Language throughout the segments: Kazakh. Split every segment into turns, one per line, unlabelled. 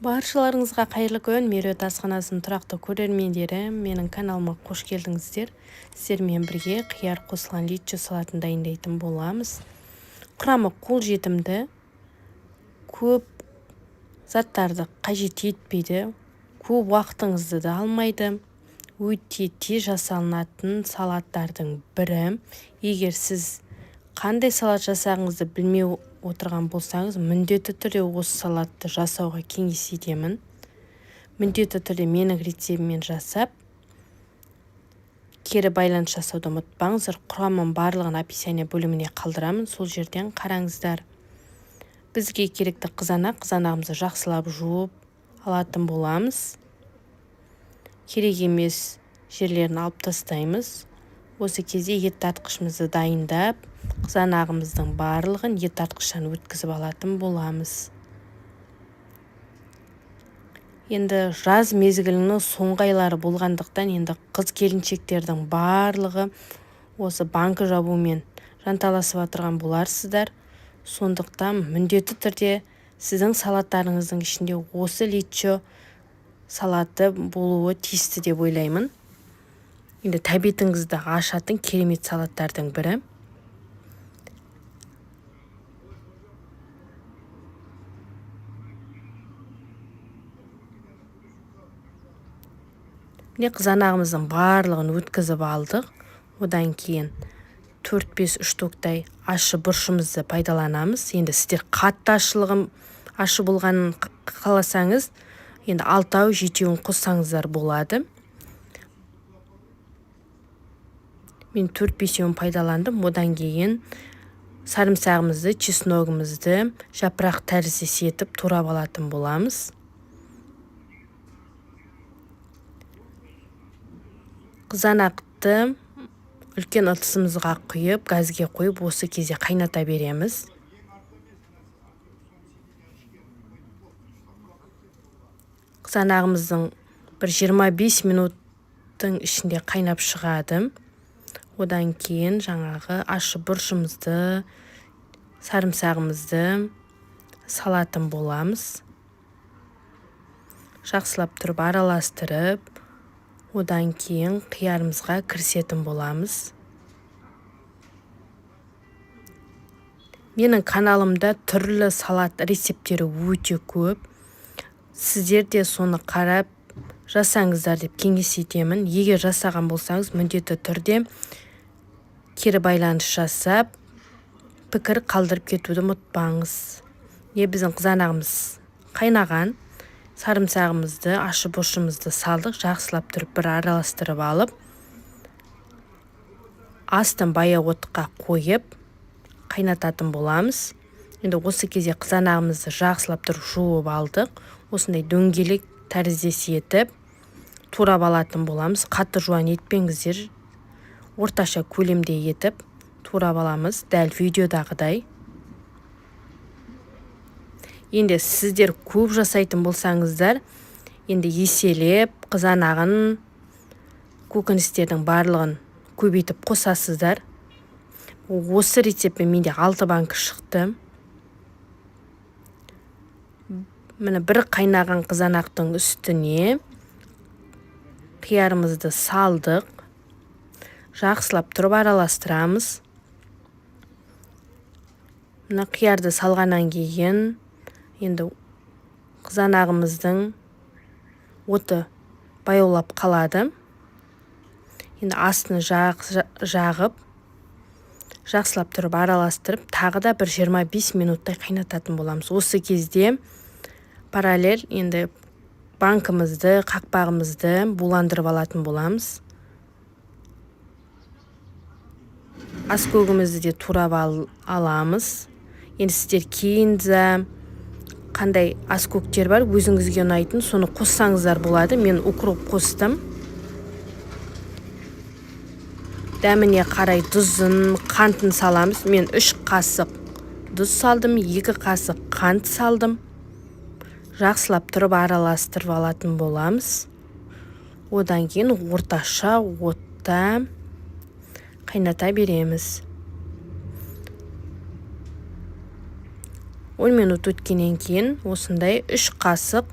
Баршаларыңызға қайырлы күн. Меруерт асханасының тұрақты көрермендері, менің каналыма қош келдіңіздер. Сіздермен бірге қияр қосылған личо салатын дайындайтын боламыз. Құрамы қолжетімді, көп заттарды қажет етпейді, көп уақытыңызды да алмайды. Өте тез жасалынатын салаттардың бірі. Егер сіз қандай салат жасағыңызды білмей отырған болсаңыз, міндетті түрде осы салатты жасауға кеңес етемін. Міндетті түрде менің рецептіммен жасап, кері байланыс жасауды ұмытпаңыздар. Құрамын барлығын описание бөліміне қалдырамын, сол жерден қараңыздар. Бізге керекті қызанағымызды жақсылап жуып алатын боламыз. Керек емес жерлерін алып тастаймыз. Осы кезде ет тартқышымызды дайындап, қызанағымыздың барлығын ет тартқыштан өткізіп алатын боламыз. Енді жаз мезгілінің соңғы айлары болғандықтан, енді қыз-келіншектердің барлығы осы банкі жабумен жанталасып отырған боларсыздар. Сондықтан міндетті түрде сіздің салаттарыңыздың ішінде осы личо салаты болуы тиісті деп ойлаймын. Енді тәбетіңізді ашатын керемет салаттардың бірі. Міне қызанағымыздың барлығын өткізіп алдық. Одан кейін 4-5 штуктай ащы бұрышымызды пайдаланамыз. Енді сіздер қатты ащы болғанын қаласаңыз, енді 6-7 қоссаңыздар болады. Мен 4-5 пайдаландым. Одан кейін сарымсағымызды, чесногымызды жапырақ тәріздес етіп турап алатын боламыз. Қызанақты үлкен ыдысымызға құйып, газге қойып, осы кезде қайната береміз. Қызанағымыздың бір 25 минуттың ішінде қайнап шығады. Одан кейін жаңағы ащы бұрышымызды, сарымсағымызды салатын боламыз. Жақсылап тұрып араластырып, одан кейін қиярымызға кірісетін боламыз. Менің каналымда түрлі салат рецептері өте көп. Сіздер де соны қарап жасаңыздар деп кеңес етемін. Егер жасаған болсаңыз, міндетті түрде кері байланыс жасап, пікір қалдырып кетуді ұмытпаңыз. Біздің қызанағымыз қайнаған, сарымсағымызды, ащы бұрышымызды салдық, жақсылап тұрып бір араластырып алып, астын баяу отқа қойып, қайнататын боламыз. Енді осы кезде қызанағымызды жақсылап тұрып жуып алдық. Осындай дөңгелек тәріздес етіп, турап алатын боламыз. Қатты жуан етпеңіздер, орташа көлемде етіп турап аламыз, дәл видеодағыдай. Енді сіздер көп жасайтын болсаңыздар, енді еселеп қызанағын, көкөністердің барлығын көбейтіп қосасыздар. Осы рецептпен менде 6 банка шықты. Міне бір қайнаған қызанақтың үстіне қиярымызды салдық. Жақсылап тұрып араластырамыз. Мына қиярды салғаннан кейін, енді қызанағымыздың оты баяулап қалады. Енді астын жағып, жақсылап тұрып араластырып, тағы да бір 25 минуттай қайнататын боламыз. Осы кезде параллель енді банкымызды, қақпағымызды буландырып алатын боламыз. Аскөгімізді де турап аламыз. Енді сіздер кейінза қандай аскөктер бар, өзіңізге ұнайтын, соны қоссаңыздар болады. Мен укроп қостым. Дәміне қарай тұзын, қантын саламыз. Мен 3 қасық тұз салдым, 2 қасық қант салдым. Жақсылап тұрып араластырып алатын боламыз. Одан кейін орташа отта қайната береміз. 10 минут өткеннен кейін осындай 3 қасық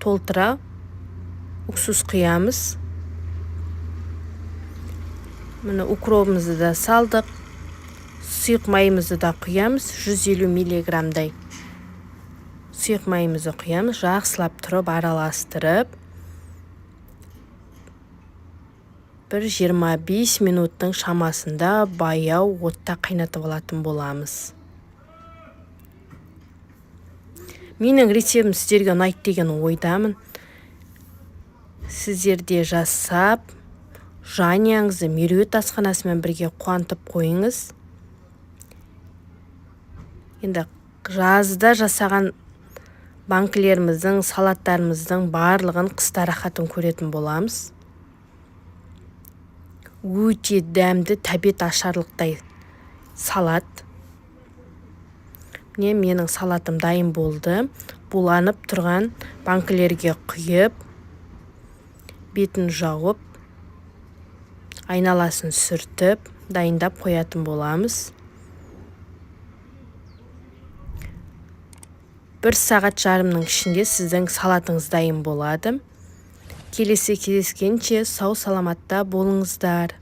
толтыра уксус құямыз. Міне укробымызды да салдық. Сұйық майымызды да құямыз. 150 миллиграмдай сұйық майымызды құямыз. Жақсылап тұрып, араластырып, бір 25 минуттың шамасында баяу отта қайнатып алатын боламыз. Менің рецептім сіздерге ұнайды деген ойдамын. Сіздерде жасап, жанұяңызды меруерт асханасымен бірге қуантып қойыңыз. Енді жазда жасаған банкілеріміздің, салаттарымыздың барлығын қыста рахатын көретін боламыз. Өте дәмді, тәбет ашарлықтай салат. Міне менің салатым дайын болды. Буланып тұрған банкілерге құйып, бетін жауып, айналасын сүртіп, дайындап қоятын боламыз. 1 сағат жарымның ішінде сіздің салатыңыз дайын болады. Келесі кездескенше сау саламатта болыңыздар.